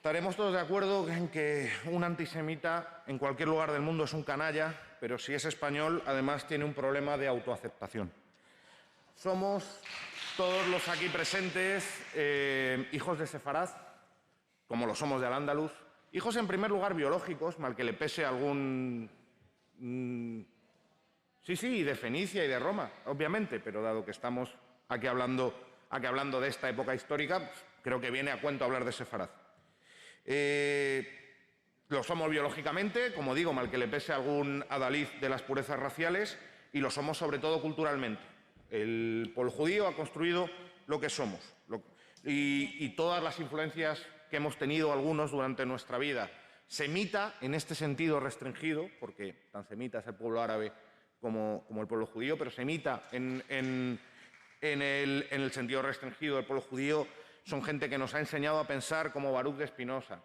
Estaremos todos de acuerdo en que un antisemita en cualquier lugar del mundo es un canalla, pero si es español, además tiene un problema de autoaceptación. Somos todos los aquí presentes hijos de Sefaraz, como lo somos de Al-Ándalus, hijos en primer lugar biológicos, mal que le pese algún... Sí, de Fenicia y de Roma, obviamente, pero dado que estamos aquí hablando de esta época histórica, pues, creo que viene a cuento hablar de Sefaraz. Lo somos biológicamente, como digo, mal que le pese algún adalid de las purezas raciales, y lo somos sobre todo culturalmente. El pueblo judío ha construido lo que somos, y todas las influencias que hemos tenido algunos durante nuestra vida. Semita, en este sentido restringido, porque tan semita es el pueblo árabe como el pueblo judío, pero semita en el sentido restringido del pueblo judío, son gente que nos ha enseñado a pensar como Baruch de Spinoza,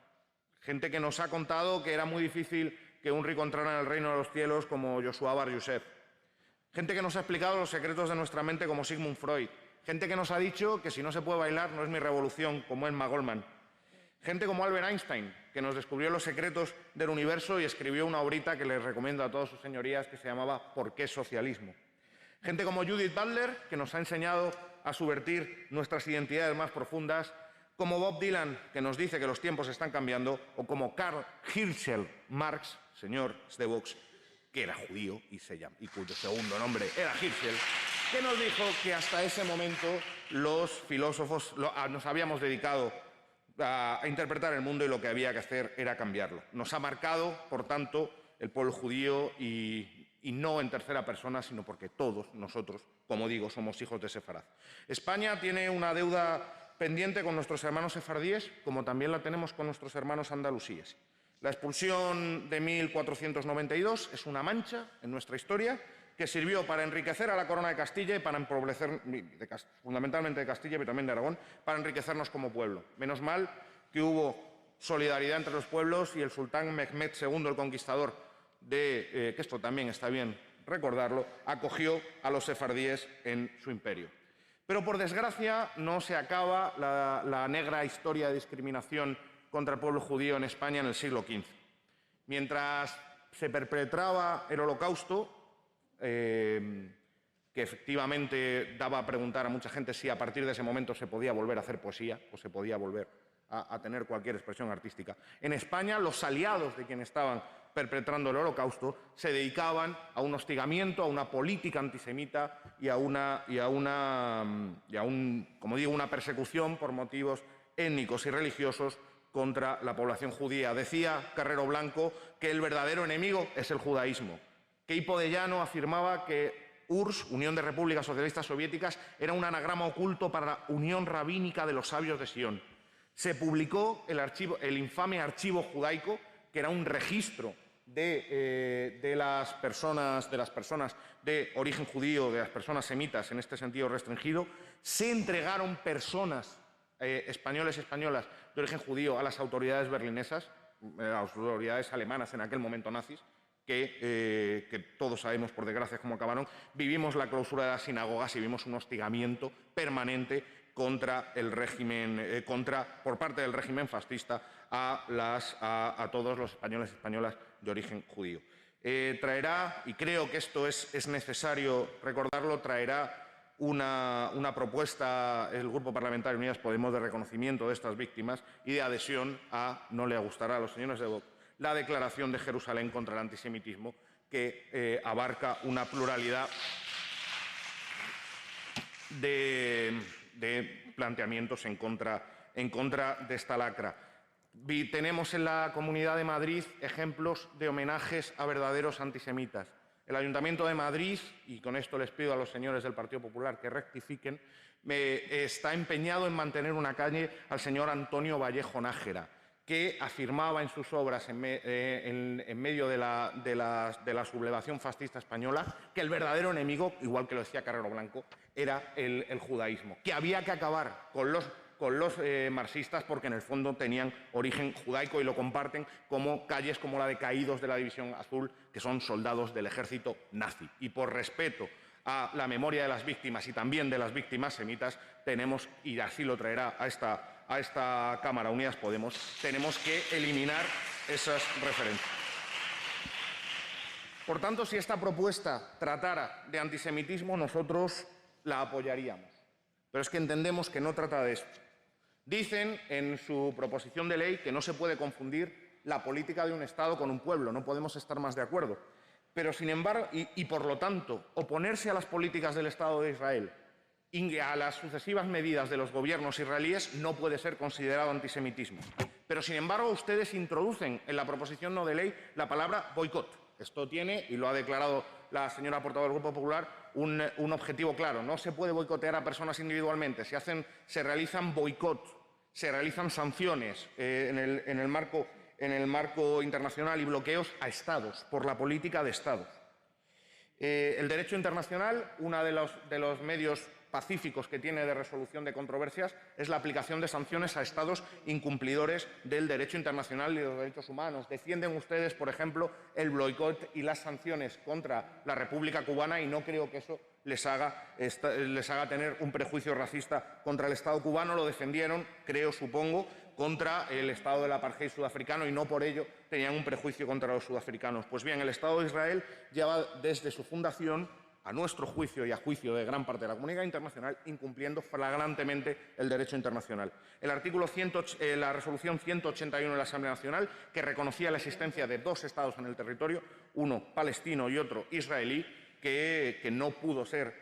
gente que nos ha contado que era muy difícil que un rico entrara en el reino de los cielos como Joshua Bar Yosef, gente que nos ha explicado los secretos de nuestra mente como Sigmund Freud, gente que nos ha dicho que si no se puede bailar no es mi revolución como Emma Goldman, gente como Albert Einstein, que nos descubrió los secretos del universo y escribió una obrita que les recomiendo a todas sus señorías que se llamaba ¿Por qué socialismo? Gente como Judith Butler, que nos ha enseñado a subvertir nuestras identidades más profundas, como Bob Dylan, que nos dice que los tiempos están cambiando, o como Karl Hirschel Marx, señor de Vox, que era judío y cuyo segundo nombre era Hirschel, que nos dijo que hasta ese momento los filósofos nos habíamos dedicado a interpretar el mundo y lo que había que hacer era cambiarlo. Nos ha marcado, por tanto, el pueblo judío y no en tercera persona, sino porque todos nosotros, como digo, somos hijos de Sefaraz. España tiene una deuda pendiente con nuestros hermanos sefardíes, como también la tenemos con nuestros hermanos andalusíes. La expulsión de 1492 es una mancha en nuestra historia que sirvió para enriquecer a la corona de Castilla y para empobrecer, fundamentalmente de Castilla, pero también de Aragón, para enriquecernos como pueblo. Menos mal que hubo solidaridad entre los pueblos y el sultán Mehmed II, el conquistador, que esto también está bien recordarlo, acogió a los sefardíes en su imperio. Pero, por desgracia, no se acaba la negra historia de discriminación contra el pueblo judío en España en el siglo XV. Mientras se perpetraba el Holocausto, que efectivamente daba a preguntar a mucha gente si a partir de ese momento se podía volver a hacer poesía o se podía volver a tener cualquier expresión artística. En España, los aliados de quienes estaban perpetrando el Holocausto se dedicaban a un hostigamiento, a una política antisemita y a una persecución por motivos étnicos y religiosos contra la población judía. Decía Carrero Blanco que el verdadero enemigo es el judaísmo. Queipo de Llano afirmaba que URSS, Unión de Repúblicas Socialistas Soviéticas, era un anagrama oculto para la Unión Rabínica de los Sabios de Sion. Se publicó el infame archivo judaico, que era un registro de las personas de origen judío, de las personas semitas en este sentido restringido. Se entregaron personas españolas de origen judío a las autoridades berlinesas, a las autoridades alemanas en aquel momento nazis, que todos sabemos, por desgracia, cómo acabaron. Vivimos la clausura de las sinagogas y vimos un hostigamiento permanente contra el régimen, por parte del régimen fascista a todos los españoles y españolas de origen judío. Traerá, y creo que esto es necesario recordarlo, traerá una propuesta el Grupo Parlamentario Unidas Podemos de reconocimiento de estas víctimas y de adhesión no le gustará a los señores de Vox, la Declaración de Jerusalén contra el antisemitismo, que abarca una pluralidad de planteamientos en contra de esta lacra. Tenemos en la Comunidad de Madrid ejemplos de homenajes a verdaderos antisemitas. El Ayuntamiento de Madrid, y con esto les pido a los señores del Partido Popular que rectifiquen, está empeñado en mantener una calle al señor Antonio Vallejo Nájera, que afirmaba en sus obras, en medio de la sublevación fascista española, que el verdadero enemigo, igual que lo decía Carrero Blanco, era el judaísmo, que había que acabar con los marxistas porque en el fondo tenían origen judaico y lo comparten, como calles como la de Caídos de la División Azul, que son soldados del ejército nazi. Y por respeto a la memoria de las víctimas y también de las víctimas semitas, tenemos, y así lo traerá a a esta Cámara, Unidas Podemos, tenemos que eliminar esas referencias. Por tanto, si esta propuesta tratara de antisemitismo, nosotros la apoyaríamos. Pero es que entendemos que no trata de esto. Dicen en su proposición de ley que no se puede confundir la política de un Estado con un pueblo. No podemos estar más de acuerdo. Pero, sin embargo, y por lo tanto, oponerse a las políticas del Estado de Israel y a las sucesivas medidas de los gobiernos israelíes no puede ser considerado antisemitismo. Pero, sin embargo, ustedes introducen en la proposición no de ley la palabra boicot. Esto tiene, y lo ha declarado la señora portavoz del Grupo Popular, un objetivo claro. No se puede boicotear a personas individualmente. Se realizan boicots, se realizan sanciones en el marco internacional y bloqueos a Estados por la política de Estados. El derecho internacional, uno de los medios pacíficos que tiene de resolución de controversias es la aplicación de sanciones a Estados incumplidores del derecho internacional y de los derechos humanos. Defienden ustedes, por ejemplo, el boicot y las sanciones contra la República Cubana y no creo que eso les haga tener un prejuicio racista contra el Estado cubano. Lo defendieron, supongo, contra el Estado del apartheid sudafricano y no por ello tenían un prejuicio contra los sudafricanos. Pues bien, el Estado de Israel lleva desde su fundación, a nuestro juicio y a juicio de gran parte de la comunidad internacional, incumpliendo flagrantemente el derecho internacional. La resolución 181 de la Asamblea Nacional, que reconocía la existencia de dos Estados en el territorio, uno palestino y otro israelí, que no pudo ser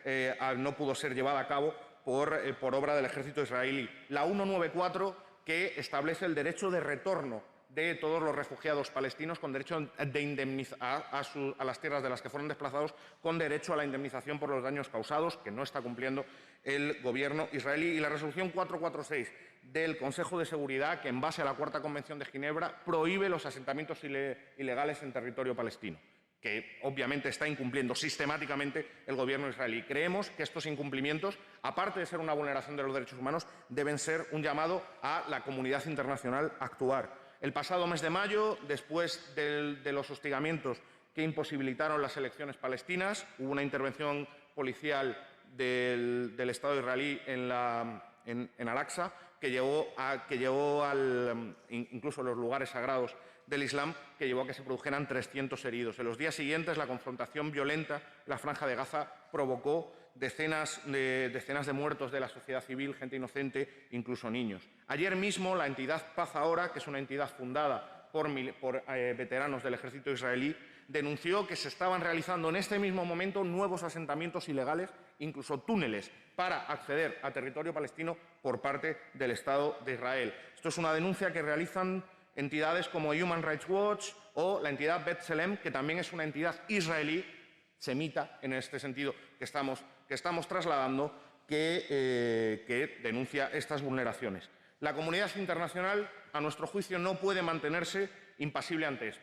llevada a cabo por obra del ejército israelí. La 194, que establece el derecho de retorno de todos los refugiados palestinos con derecho de indemnizar a las tierras de las que fueron desplazados, con derecho a la indemnización por los daños causados, que no está cumpliendo el Gobierno israelí. Y la resolución 446 del Consejo de Seguridad, que en base a la Cuarta Convención de Ginebra prohíbe los asentamientos ilegales en territorio palestino, que obviamente está incumpliendo sistemáticamente el Gobierno israelí. Creemos que estos incumplimientos, aparte de ser una vulneración de los derechos humanos, deben ser un llamado a la comunidad internacional a actuar. El pasado mes de mayo, después de los hostigamientos que imposibilitaron las elecciones palestinas, hubo una intervención policial del Estado israelí en Al-Aqsa que llevó incluso los lugares sagrados del Islam, que llevó a que se produjeran 300 heridos. En los días siguientes, la confrontación violenta en la Franja de Gaza provocó decenas de muertos de la sociedad civil, gente inocente, incluso niños. Ayer mismo, la entidad Paz Ahora, que es una entidad fundada por veteranos del ejército israelí, denunció que se estaban realizando en este mismo momento nuevos asentamientos ilegales, incluso túneles, para acceder a territorio palestino por parte del Estado de Israel. Esto es una denuncia que realizan entidades como Human Rights Watch o la entidad B'Tselem, que también es una entidad israelí, semita en este sentido que estamos trasladando, que denuncia estas vulneraciones. La comunidad internacional, a nuestro juicio, no puede mantenerse impasible ante esto.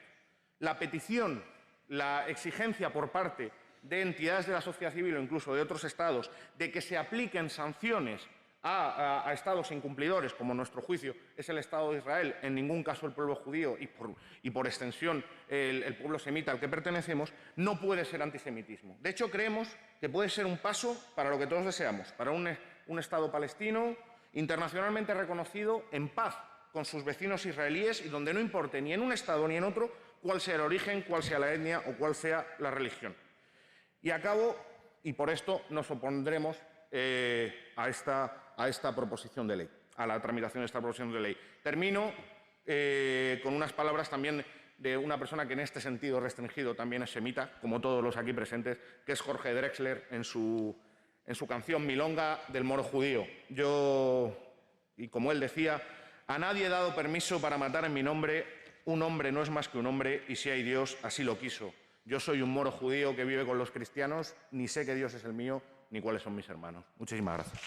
La petición, la exigencia por parte de entidades de la sociedad civil o incluso de otros Estados de que se apliquen sanciones a Estados incumplidores, como a nuestro juicio es el Estado de Israel, en ningún caso el pueblo judío y por extensión el pueblo semita al que pertenecemos, no puede ser antisemitismo. De hecho, creemos que puede ser un paso para lo que todos deseamos, para un Estado palestino internacionalmente reconocido, en paz con sus vecinos israelíes y donde no importe ni en un Estado ni en otro cuál sea el origen, cuál sea la etnia o cuál sea la religión. Y acabo, y por esto nos opondremos a esta proposición de ley, a la tramitación de esta proposición de ley. Termino con unas palabras también de una persona que en este sentido restringido también es semita, como todos los aquí presentes, que es Jorge Drexler, en su canción Milonga del moro judío. Y como él decía, a nadie he dado permiso para matar en mi nombre, un hombre no es más que un hombre, y si hay Dios, así lo quiso. Yo soy un moro judío que vive con los cristianos, ni sé que Dios es el mío, ni cuáles son mis hermanos. Muchísimas gracias.